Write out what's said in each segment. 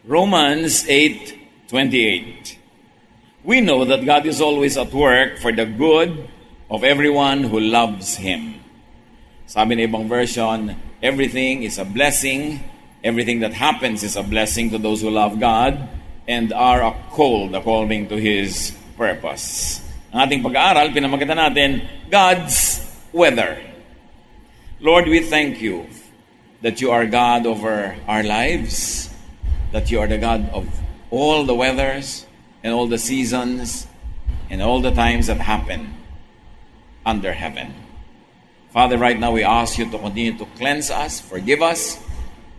Romans 8:28. We know that God is always at work for the good of everyone who loves Him. Sabi ng ibang version, everything is a blessing. Everything that happens is a blessing to those who love God and are called according to His purpose. Ang ating pag-aaral, pinamagatan natin, God's weather. Lord, we thank You that You are God over our lives, that You are the God of all the weathers and all the seasons and all the times that happen under heaven. Father, right now we ask You to continue to cleanse us, forgive us,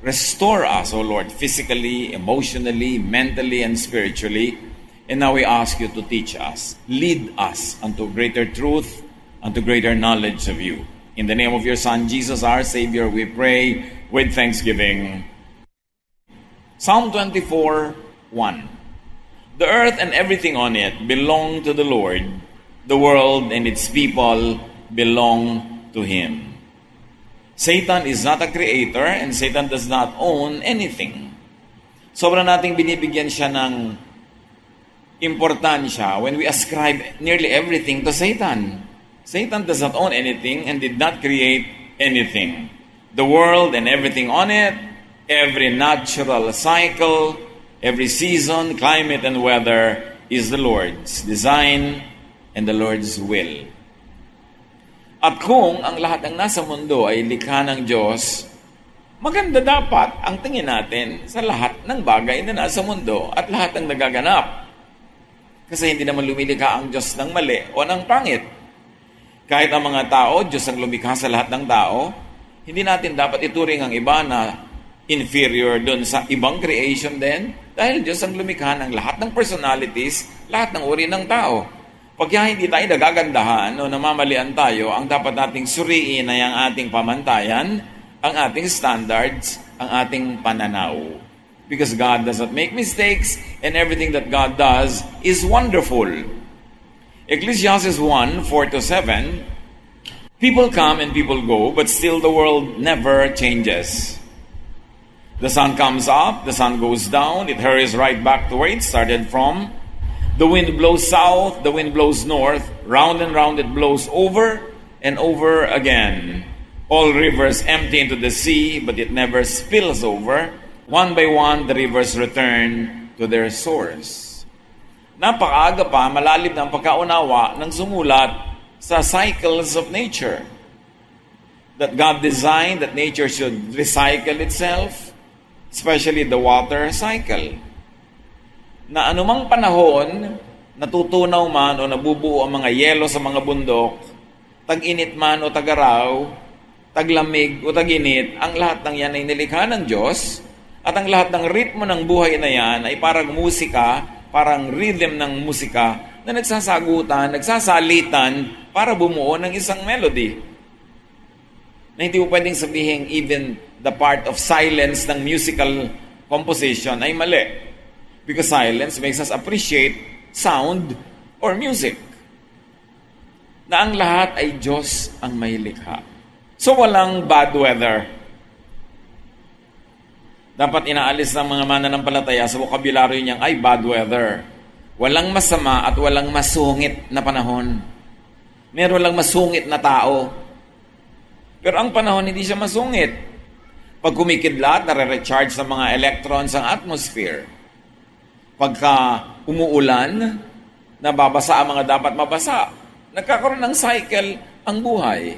restore us, O Lord, physically, emotionally, mentally, and spiritually. And now we ask You to teach us, lead us unto greater truth, unto greater knowledge of You. In the name of Your Son, Jesus, our Savior, we pray with thanksgiving. Psalm 24:1. The earth and everything on it belong to the Lord. The world and its people belong to Him. Satan is not a creator and Satan does not own anything. Sobra nating binibigyan siya ng importansya when we ascribe nearly everything to Satan. Satan does not own anything and did not create anything. The world and everything on it, every natural cycle, every season, climate, and weather is the Lord's design and the Lord's will. At kung ang lahat ng nasa mundo ay likha ng Diyos, maganda dapat ang tingin natin sa lahat ng bagay na nasa mundo at lahat ng nagaganap. Kasi hindi naman lumilikha ang Diyos ng mali o ng pangit. Kahit ang mga tao, Diyos ang lumikha sa lahat ng tao, hindi natin dapat ituring ang iba na inferior doon sa ibang creation din, dahil Diyos ang lumikha ng lahat ng personalities, lahat ng uri ng tao. Pagka hindi tayo nagagandahan o namamalian tayo, ang dapat nating suriin ay ang ating pamantayan, ang ating standards, ang ating pananaw. Because God does not make mistakes and everything that God does is wonderful. Ecclesiastes 1:4-7, people come and people go, but still the world never changes. The sun comes up, the sun goes down, it hurries right back to where it started from. The wind blows south, the wind blows north, round and round it blows over and over again. All rivers empty into the sea, but it never spills over. One by one, the rivers return to their source. Napakaaga pa, malalim na ang pagkaunawa ng sumulat sa cycles of nature. That God designed that nature should recycle itself, especially the water cycle. Na anumang panahon, natutunaw man o nabubuo ang mga yelo sa mga bundok, tag-init man o tag-araw, taglamig o tag-init, ang lahat ng yan ay nilikha ng Diyos, at ang lahat ng ritmo ng buhay na yan ay parang musika, parang rhythm ng musika na nagsasagutan, nagsasalitan para bumuo ng isang melody. Na hindi mo pwedeng sabihin even the part of silence ng musical composition ay mali. Because silence makes us appreciate sound or music. Na ang lahat ay Diyos ang may likha. So walang bad weather. Dapat inaalis ng mga mananampalataya sa bokabularyo niyang ay bad weather. Walang masama at walang masungit na panahon. Meron lang masungit na tao. Pero ang panahon hindi siya masungit. Pag kumikidlat, nare-recharge sa mga electrons ang atmosphere. Pagka umuulan, nababasa ang mga dapat mabasa. Nagkakaroon ng cycle ang buhay.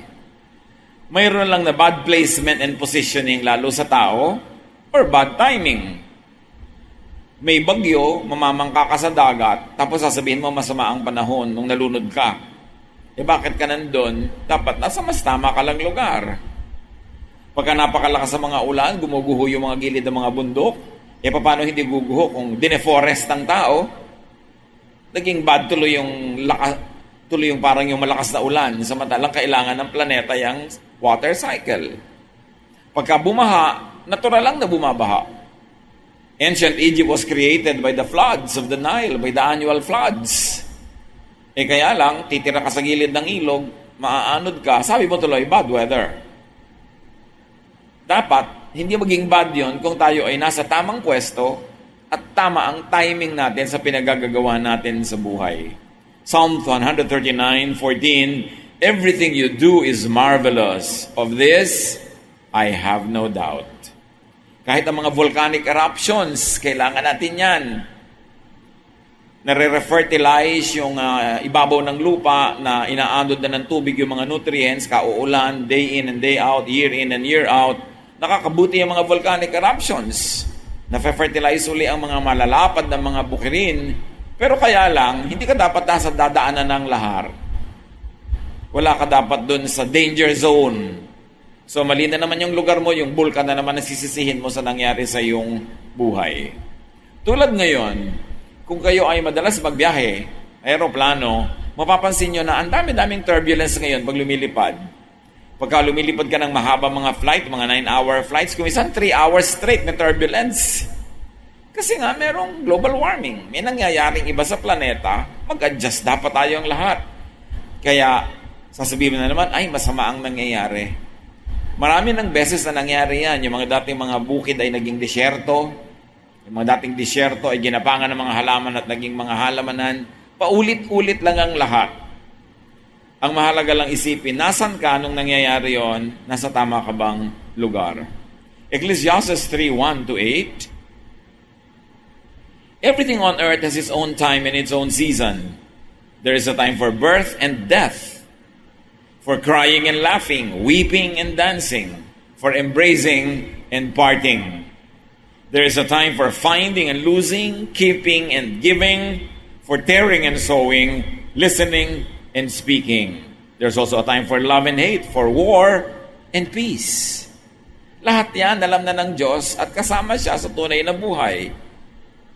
Mayroon lang na bad placement and positioning lalo sa tao, or bad timing. May bagyo, mamamangka ka sa dagat, tapos sasabihin mo masama ang panahon nung nalunod ka. Bakit ka nandun? Dapat nasa mas tama ka lang lugar. Pagka napakalakas sa mga ulan, gumuguho yung mga gilid ng mga bundok, paano hindi guguho kung dineforest ang tao? Naging bad tuloy yung parang yung malakas na ulan, samantalang kailangan ng planeta yung water cycle. Pagka bumaha, natural lang na bumabaha. Ancient Egypt was created by the floods of the Nile, by the annual floods. Kaya lang, titira ka sa gilid ng ilog, maaanod ka, sabi mo tuloy, bad weather. Dapat, hindi maging bad yon kung tayo ay nasa tamang pwesto at tama ang timing natin sa pinagagagawa natin sa buhay. Psalm 139:14, everything you do is marvelous. Of this, I have no doubt. Kahit ang mga volcanic eruptions, kailangan natin yan. Nare-refertilize yung ibabaw ng lupa na inaandod na ng tubig yung mga nutrients, kauulan, day in and day out, year in and year out. Nakakabuti yung mga volcanic eruptions. Nafe-fertilize uli ang mga malalapad na mga bukirin. Pero kaya lang, hindi ka dapat nasa dadaanan ng lahar. Wala ka dapat dun sa danger zone. So mali na naman yung lugar mo, yung bulkan na naman nasisisihin mo sa nangyari sa iyong buhay. Tulad ngayon, kung kayo ay madalas magbiyahe, aeroplano, mapapansin nyo na ang dami-daming turbulence ngayon pag lumilipad. Pagka lumilipad ka ng mahaba mga flight, mga 9-hour flights, kung isang 3 hours straight na turbulence. Kasi nga, merong global warming. May nangyayaring iba sa planeta, mag-adjust dapat tayong lahat. Kaya, sasabihin na naman, ay, masama ang nangyayari. Marami ng beses na nangyari yan. Yung mga dating mga bukid ay naging disyerto. Yung mga dating disyerto ay ginapangan ng mga halaman at naging mga halamanan. Paulit-ulit lang ang lahat. Ang mahalaga lang isipin, nasan ka nung nangyayari yon? Nasa tama ka bang lugar? Ecclesiastes 3:1-8. Everything on earth has its own time and its own season. There is a time for birth and death, for crying and laughing, weeping and dancing, for embracing and parting. There is a time for finding and losing, keeping and giving, for tearing and sowing, listening and speaking. There's also a time for love and hate, for war and peace. Lahat yan alam na ng Diyos at kasama siya sa tunay na buhay.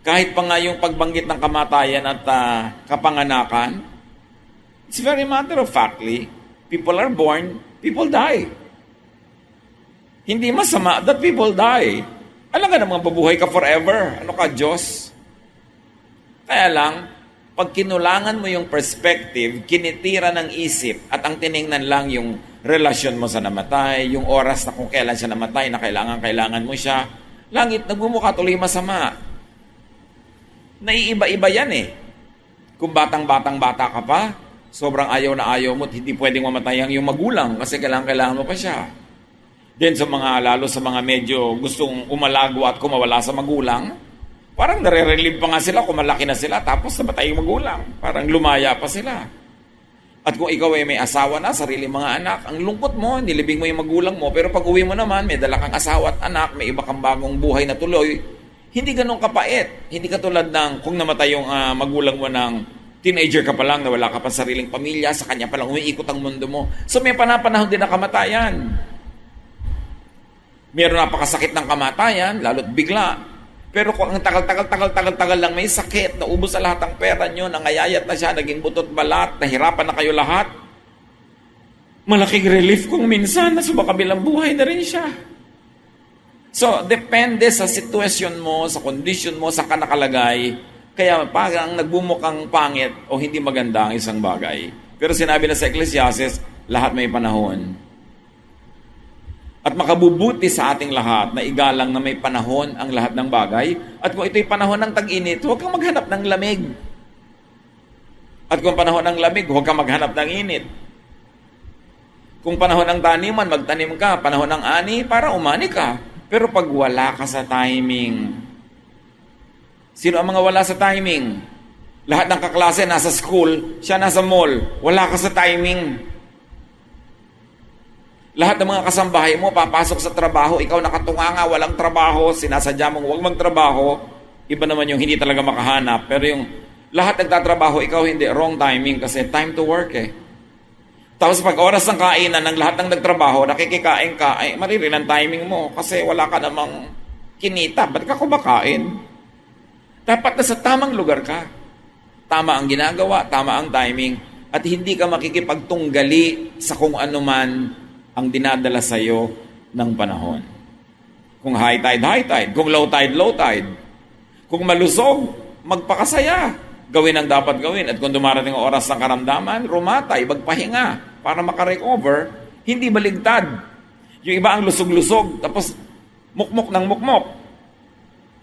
Kahit pa nga yung pagbanggit ng kamatayan at kapanganakan, it's very matter of factly, people are born, people die. Hindi masama that people die. Alam ka namang babuhay ka forever. Ano ka, Diyos? Kaya lang, pag kinulangan mo yung perspective, kinitira ng isip, at ang tiningnan lang yung relasyon mo sa namatay, yung oras na kung kailan siya namatay, na kailangan mo siya, langit, nagmumukha tuloy masama. Naiiba-iba yan eh. Kung bata ka pa, sobrang ayaw na ayaw mo at hindi pwedeng mamatay ang iyong magulang kasi kailangan mo pa siya. Then sa mga, lalo sa mga medyo gustong umalago at kumawala sa magulang, parang nare-relieve pa nga sila kung malaki na sila tapos namatay yung magulang. Parang lumaya pa sila. At kung ikaw ay may asawa na, sarili mga anak, ang lungkot mo, nilibing mo yung magulang mo, pero pag uwi mo naman, may dala kang asawa at anak, may iba kang bagong buhay na tuloy, hindi ganun kapait. Hindi katulad ng kung namatay yung magulang mo ng teenager ka pa lang, na wala ka pa sariling pamilya, sa kanya pa lang umiikot ang mundo mo. So may panahon din na kamatayan. Meron napakasakit ng kamatayan, lalo't bigla. Pero kung ang tagal lang may sakit, naubos sa lahat ang pera nyo, nangayayat na siya, naging butot balat, nahirapan na kayo lahat, malaking relief kung minsan na sumakabilang buhay na rin siya. So, depende sa sitwasyon mo, sa condition mo, sa kanakalagay. Kaya parang nagbumukang pangit o hindi maganda ang isang bagay. Pero sinabi na sa Ecclesiastes, lahat may panahon. At makabubuti sa ating lahat na igalang na may panahon ang lahat ng bagay. At kung ito'y panahon ng tag-init, huwag kang maghanap ng lamig. At kung panahon ng lamig, huwag kang maghanap ng init. Kung panahon ng taniman, magtanim ka. Panahon ng ani, para umani ka. Pero pag wala ka sa timing, sino ang mga wala sa timing? Lahat ng kaklase nasa school, siya nasa mall. Wala ka sa timing. Lahat ng mga kasambahay mo, papasok sa trabaho, ikaw nakatunganga, walang trabaho, sinasadya mong huwag magtrabaho. Iba naman yung hindi talaga makahanap. Pero yung lahat nagtatrabaho, ikaw hindi, wrong timing kasi time to work eh. Tapos pag oras ng kainan ng lahat ng nagtrabaho, nakikikain ka, ay maririn ang timing mo kasi wala ka namang kinita. Ba't ka kumakain? Dapat na sa tamang lugar ka. Tama ang ginagawa, tama ang timing, at hindi ka makikipagtunggali sa kung ano man ang dinadala sa iyo ng panahon. Kung high tide, kung low tide. Kung malusog, magpakasaya. Gawin ang dapat gawin. At kung dumarating ang oras ng karamdaman, rumatay, magpahinga para makarecover, hindi baligtad. Yung iba ang lusog-lusog, tapos mukmok ng mukmok.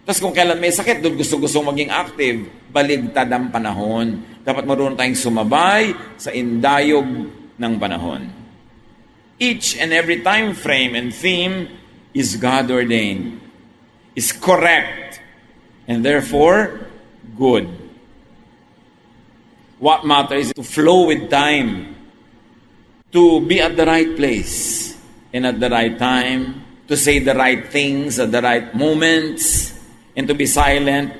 Tapos kung kailan may sakit, doon gusto-gusto maging active, baligtad ang panahon. Dapat marunong tayong sumabay sa indayog ng panahon. Each and every time frame and theme is God-ordained, is correct, and therefore good. What matters is to flow with time, to be at the right place and at the right time, to say the right things at the right moments, and to be silent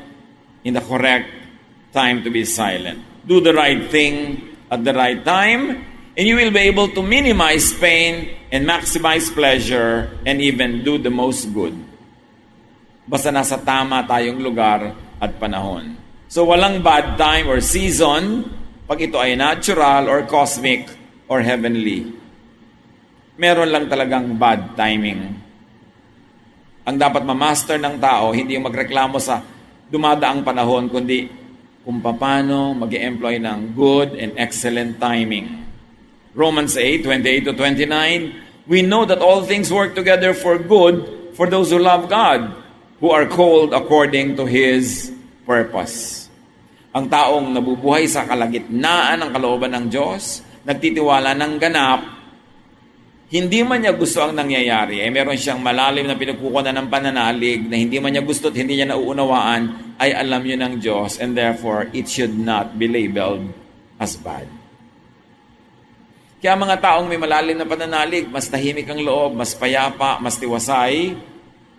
in the correct time to be silent. Do the right thing at the right time, and you will be able to minimize pain and maximize pleasure and even do the most good. Basta nasa tama tayong lugar at panahon. So walang bad time or season pag ito ay natural or cosmic or heavenly. Meron lang talagang bad timing. Ang dapat ma-master ng tao, hindi yung magreklamo sa dumadaang panahon, kundi kung paano mag-employ ng good and excellent timing. Romans 8:28-29, we know that all things work together for good for those who love God, who are called according to His purpose. Ang taong nabubuhay sa kalagitnaan ng kalooban ng Diyos, nagtitiwala ng ganap, hindi man niya gusto ang nangyayari, ay meron siyang malalim na pinagkukunan ng pananalig na hindi man niya gusto at hindi niya nauunawaan, ay alam yun ng Diyos, and therefore, it should not be labeled as bad. Kaya mga taong may malalim na pananalig, mas tahimik ang loob, mas payapa, mas tiwasay,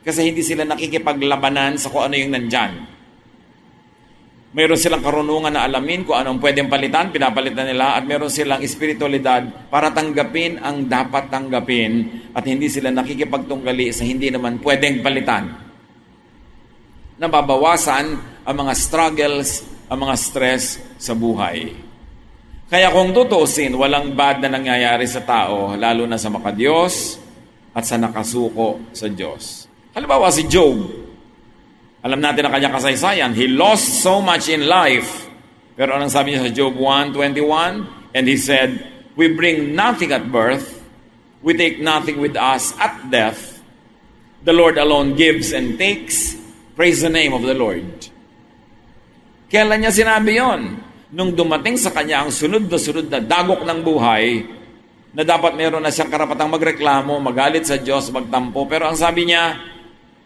kasi hindi sila nakikipaglabanan sa kung ano yung nandyan. Mayroon silang karunungan na alamin kung anong pwedeng palitan, pinapalitan nila, at mayroon silang espiritualidad para tanggapin ang dapat tanggapin at hindi sila nakikipagtunggali sa hindi naman pwedeng palitan. Nababawasan ang mga struggles, ang mga stress sa buhay. Kaya kung tutusin, walang bad na nangyayari sa tao, lalo na sa makadiyos at sa nakasuko sa Diyos. Halimbawa si Job. Alam natin ang kanyang kasaysayan. He lost so much in life. Pero anong sabi niya sa Job 1:21? And he said, we bring nothing at birth. We take nothing with us at death. The Lord alone gives and takes. Praise the name of the Lord. Kailan niya sinabi yon? Nung dumating sa kanya ang sunod na dagok ng buhay, na dapat meron na siyang karapatang magreklamo, magalit sa Diyos, magtampo. Pero ang sabi niya,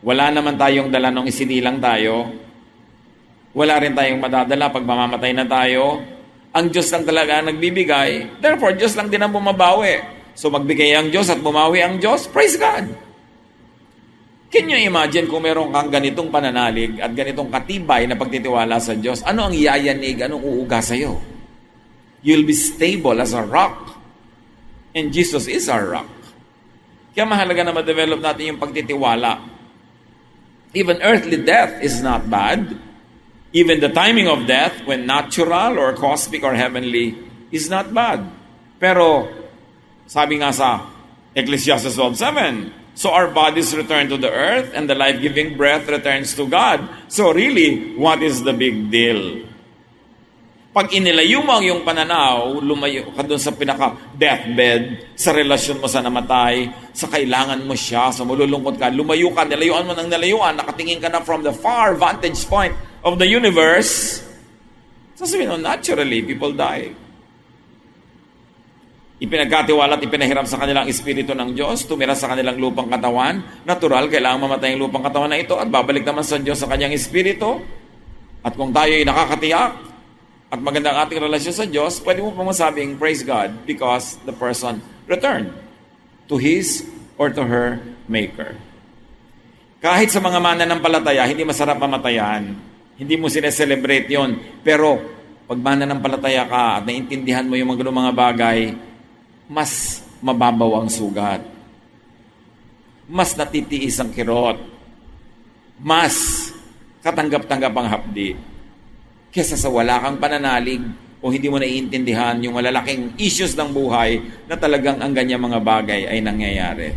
wala naman tayong dala nung isinilang tayo. Wala rin tayong madadala pag mamamatay na tayo. Ang Diyos lang talaga ang nagbibigay. Therefore, Diyos lang din ang bumabawi. So magbigay ang Diyos at bumawi ang Diyos. Praise God! Can you imagine kung meron kang ganitong pananalig at ganitong katibay na pagtitiwala sa Diyos? Ano ang yayanig? Anong uuga sa'yo? You'll be stable as a rock. And Jesus is our rock. Kaya mahalaga na ma-develop natin yung pagtitiwala. Even earthly death is not bad. Even the timing of death, when natural or cosmic or heavenly, is not bad. Pero, sabi nga sa Ecclesiastes 12:7, so our bodies return to the earth and the life-giving breath returns to God. So really, what is the big deal? Pag inilayo mo ang iyong pananaw, lumayo ka doon sa pinaka-deathbed, sa relasyon mo sa namatay, sa kailangan mo siya, sa malulungkot ka, lumayo ka, nilayuan mo ng nilayuan, nakatingin ka na from the far vantage point of the universe, sasabihin mo, naturally, people die. Ipinagkatiwala at ipinahiram sa kanilang espiritu ng Diyos, tumira sa kanilang lupang katawan, natural, kailangan mamatay ang lupang katawan na ito at babalik naman sa Diyos sa kanyang espiritu. At kung tayo ay nakakatiyak, at maganda ang ating relasyon sa Diyos, pwede mo pa masabing, praise God, because the person returned to his or to her Maker. Kahit sa mga mananampalataya, hindi masarap mamatayan. Hindi mo sineselebrate yon. Pero, pag mananampalataya ka at naintindihan mo yung mga bagay, mas mababaw ang sugat. Mas natitiis ang kirot. Mas katanggap-tanggap ang hapdi. Kesa sa wala kang pananalig o hindi mo naiintindihan yung malalaking issues ng buhay na talagang ang ganyang mga bagay ay nangyayari.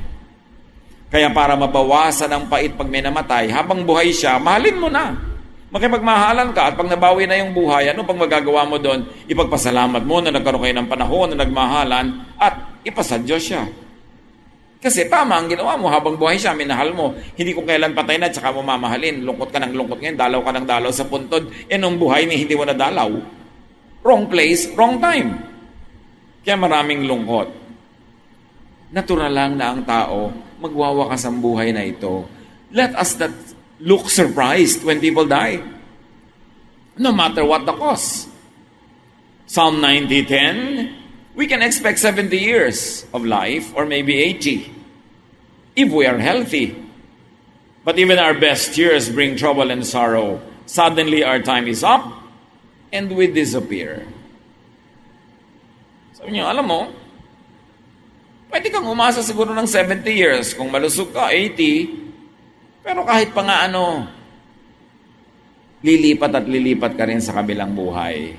Kaya para mabawasan ang pait pag may namatay, habang buhay siya, mahalin mo na. Makipagmahalan ka at pag nabawi na yung buhay, ano pang magagawa mo doon? Ipagpasalamat mo na nagkaroon kayo ng panahon na nagmahalan at ipasadyo siya. Kasi tama ang ginawa mo habang buhay siya, minahal mo. Hindi ko kailan patay na, tsaka mo mamahalin. Lungkot ka ng lungkot ngayon, dalaw ka ng dalaw sa puntod. Nung buhay ni hindi mo nadalaw. Wrong place, wrong time. Kaya maraming lungkot. Natural lang na ang tao magwawakas ang buhay na ito. Let us not look surprised when people die. No matter what the cost. Psalm 90:10, we can expect 70 years of life or maybe 80 if we are healthy. But even our best years bring trouble and sorrow. Suddenly our time is up and we disappear. Sabi niyo, alam mo, pwede kang umasa siguro ng 70 years. Kung malusog ka, 80. Pero kahit pa nga lilipat at lilipat ka rin sa kabilang buhay.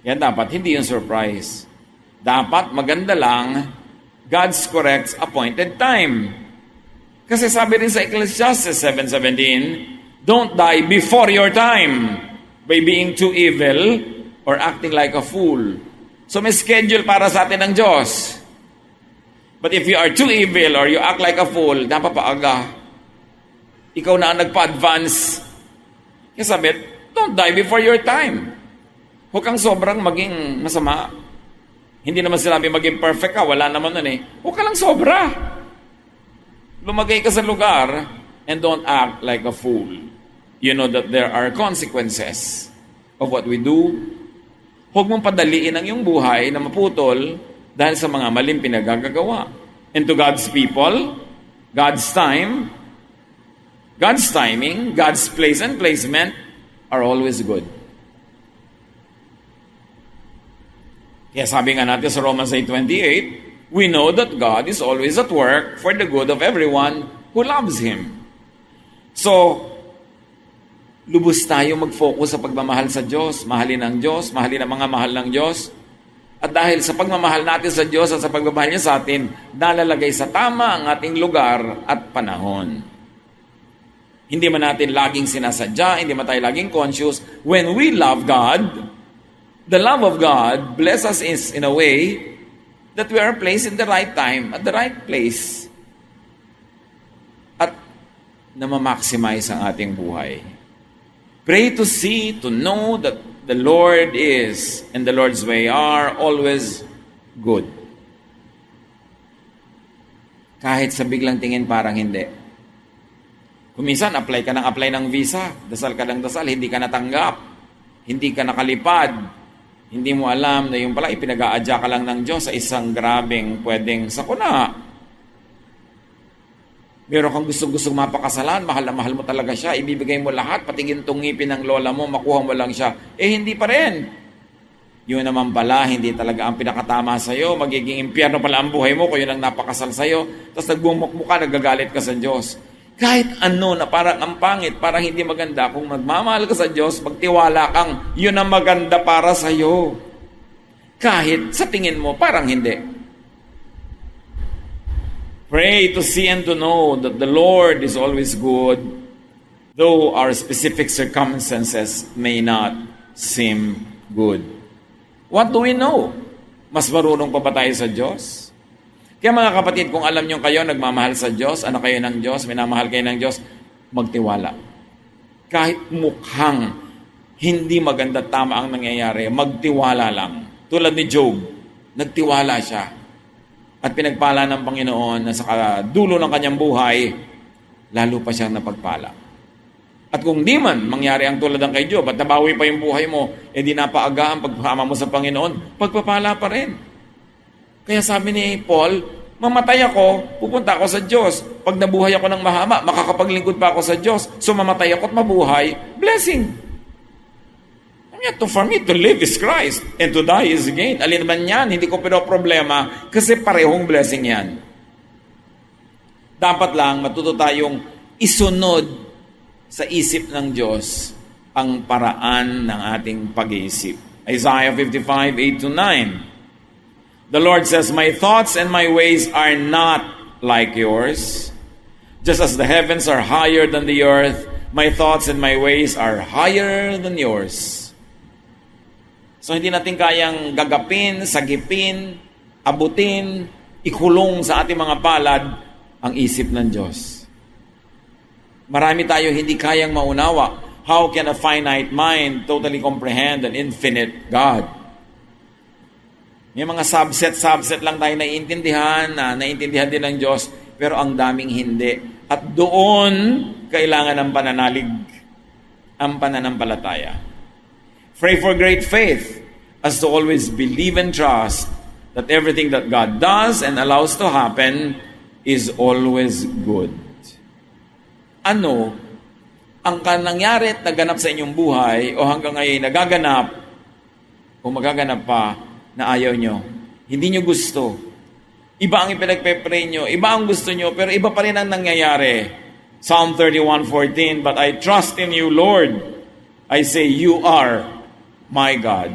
Yan dapat, hindi yung surprise. Dapat maganda lang, God's corrects appointed time. Kasi sabi rin sa Ecclesiastes 7:17, don't die before your time by being too evil or acting like a fool. So may schedule para sa atin ng Diyos. But if you are too evil or you act like a fool, dapat paaga. Ikaw na ang nagpa-advance. Kaya sabi, don't die before your time. Huwag kang sobrang maging masama. Hindi naman sinabi maging perfect ka, wala naman nun eh. Huwag ka lang sobra. Lumagay ka sa lugar and don't act like a fool. You know that there are consequences of what we do. Huwag mong padaliin ang iyong buhay na maputol dahil sa mga maling pinagagagawa. And to God's people, God's time, God's timing, God's place and placement are always good. Kaya sabi nga natin sa Romans 8:28, we know that God is always at work for the good of everyone who loves Him. So, lubos tayo mag-focus sa pagmamahal sa Diyos, mahalin ang Diyos, mahalin ang mga mahal ng Diyos. At dahil sa pagmamahal natin sa Diyos at sa pagmamahal niya sa atin, nalalagay sa tama ang ating lugar at panahon. Hindi man natin laging sinasadya, hindi man tayo laging conscious. When we love God, the love of God blesses us in a way that we are placed in the right time, at the right place. At namamaximize ang ating buhay. Pray to see, to know that the Lord is and the Lord's way are always good. Kahit sa biglang tingin parang hindi. Kung minsan, apply ng visa, dasal ka ng dasal, hindi ka natanggap, hindi ka nakalipad, hindi mo alam na yung pala ipinag-aadya ka lang ng Diyos sa isang grabing pwedeng sakuna. Meron kang gusto mapakasalan, mahal na mahal mo talaga siya, ibibigay mo lahat, pati gintong ngipin ng lola mo, makuha mo lang siya. Hindi pa rin. Yun naman pala, hindi talaga ang pinakatama sa'yo, magiging impyerno pala ang buhay mo kung yun ang napakasal sa'yo, tapos nagbumukmuk ka, nagagalit ka sa Diyos. Kahit ano na parang ang pangit, parang hindi maganda, kung magmamahal ka sa Diyos, magtiwala kang, yun ang maganda para sa'yo. Kahit sa tingin mo, parang hindi. Pray to see and to know that the Lord is always good, though our specific circumstances may not seem good. What do we know? Mas marunong pa ba tayo sa Diyos? Kaya mga kapatid, kung alam nyo kayo, nagmamahal sa Diyos, anak kayo ng Diyos, minamahal kayo ng Diyos, magtiwala. Kahit mukhang hindi maganda tama ang nangyayari, magtiwala lang. Tulad ni Job, nagtiwala siya. At pinagpala ng Panginoon na sa dulo ng kanyang buhay, lalo pa siyang napagpala. At kung di man mangyari ang tulad ng kay Job, at nabawi pa yung buhay mo, di napaaga ang pagpama mo sa Panginoon, pagpapala pa rin. Kaya sabi ni Paul, mamatay ako, pupunta ako sa Diyos. Pag nabuhay ako ng mahaba, makakapaglingkod pa ako sa Diyos. So mamatay ako at mabuhay, blessing. For me to live is Christ and to die is gain. Alin naman yan, hindi ko problema kasi parehong blessing yan. Dapat lang matuto tayong isunod sa isip ng Diyos ang paraan ng ating pag-iisip. Isaiah 55:8-9. The Lord says, my thoughts and my ways are not like yours. Just as the heavens are higher than the earth, my thoughts and my ways are higher than yours. So hindi natin kayang gagapin, sagipin, abutin, ikulong sa ating mga palad ang isip ng Diyos. Marami tayo hindi kayang maunawa. How can a finite mind totally comprehend an infinite God? May mga subset lang tayo naiintindihan, naiintindihan din ng Diyos, pero ang daming hindi. At doon, kailangan ng pananalig, ang pananampalataya. Pray for great faith, as to always believe and trust that everything that God does and allows to happen is always good. Ano ang nangyari at naganap sa inyong buhay o hanggang ngayon nagaganap o magaganap pa na ayaw nyo? Hindi nyo gusto. Iba ang ipinagpe-pray nyo, iba ang gusto nyo, pero iba pa rin ang nangyayari. Psalm 31:14, but I trust in you, Lord. I say, you are my God.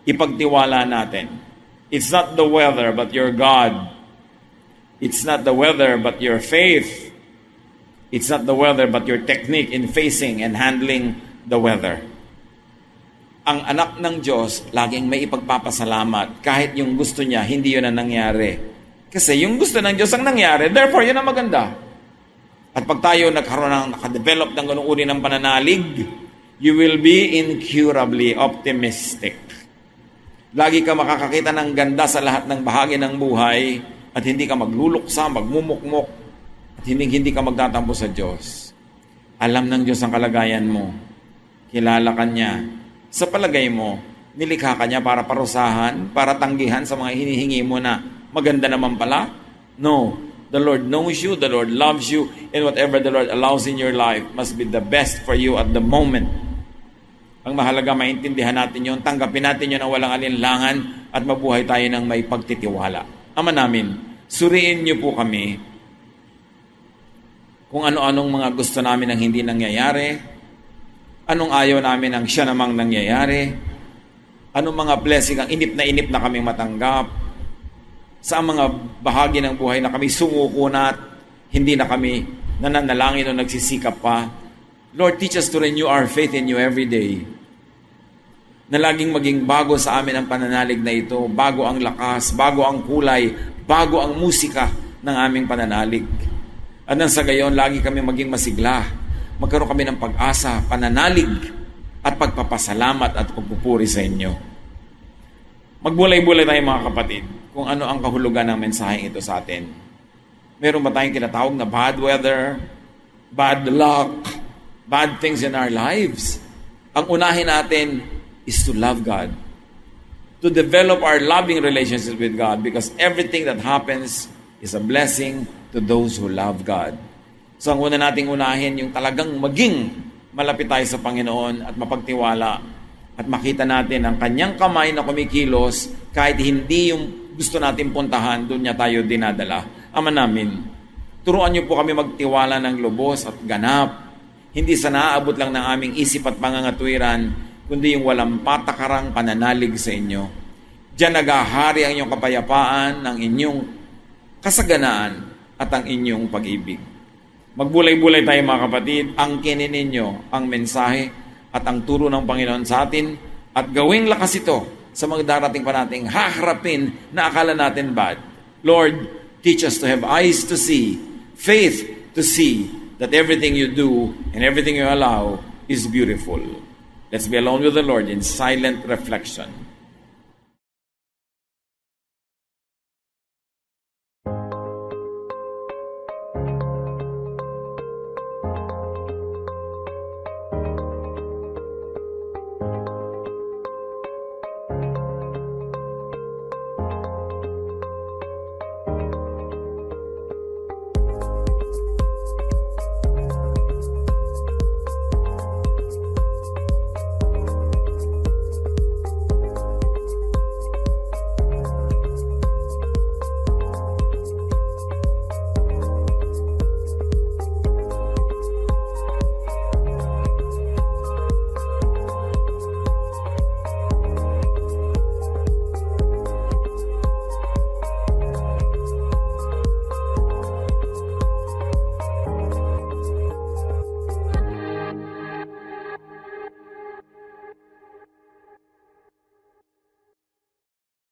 Ipagtiwala natin. It's not the weather, but your God. It's not the weather, but your faith. It's not the weather, but your technique in facing and handling the weather. Ang anak ng Diyos, laging may ipagpapasalamat. Kahit yung gusto niya, hindi yun ang nangyari. Kasi yung gusto ng Diyos ang nangyari, therefore yun ang maganda. At pag tayo nakadevelop ng ganung uri ng pananalig, you will be incurably optimistic. Lagi ka makakakita ng ganda sa lahat ng bahagi ng buhay at hindi ka magluluksa, magmumukmok, at hindi ka magtatampo sa Diyos. Alam ng Diyos ang kalagayan mo. Kilala ka niya. Sa palagay mo, nilikha ka niya para parusahan, para tanggihan sa mga hinihingi mo na maganda naman pala? No. The Lord knows you, the Lord loves you, and whatever the Lord allows in your life must be the best for you at the moment. Ang mahalaga, maintindihan natin yun, tanggapin natin yun ng walang alinlangan at mabuhay tayo ng may pagtitiwala. Ama namin, suriin niyo po kami kung ano-anong mga gusto namin ang hindi nangyayari, anong ayaw namin ang siya namang nangyayari, anong mga blessing ang inip na kaming matanggap, sa mga bahagi ng buhay na kami sumuko na at hindi na kami nananalangin o nagsisikap pa. Lord, teach us to renew our faith in you every day. Na laging maging bago sa amin ang pananalig na ito, bago ang lakas, bago ang kulay, bago ang musika ng aming pananalig. At nang sa gayon, lagi kami maging masigla. Magkaroon kami ng pag-asa, pananalig, at pagpapasalamat at pagpupuri sa inyo. Magbulay-bulay tayo mga kapatid kung ano ang kahulugan ng mensaheng ito sa atin. Meron ba tayong tinatawag na bad weather, bad luck, bad things in our lives? Ang unahin natin is to love God. To develop our loving relationship with God because everything that happens is a blessing to those who love God. So ang una nating unahin, yung talagang maging malapit tayo sa Panginoon at mapagtiwala at makita natin ang kanyang kamay na kumikilos kahit hindi yung gusto natin puntahan, doon niya tayo dinadala. Ama namin, turuan niyo po kami magtiwala ng lubos at ganap. Hindi sa naaabot lang ng aming isip at pangangatwiran, kundi yung walang patakarang pananalig sa inyo. Diyan naghahari ang inyong kapayapaan, ang inyong kasaganaan at ang inyong pag-ibig. Magbulay-bulay tayo mga kapatid, angkinin ninyo ang mensahe at ang turo ng Panginoon sa atin at gawing lakas ito sa mga darating pa nating haharapin na akala natin bad. Lord, teach us to have eyes to see, faith to see that everything you do and everything you allow is beautiful. Let's be alone with the Lord in silent reflection.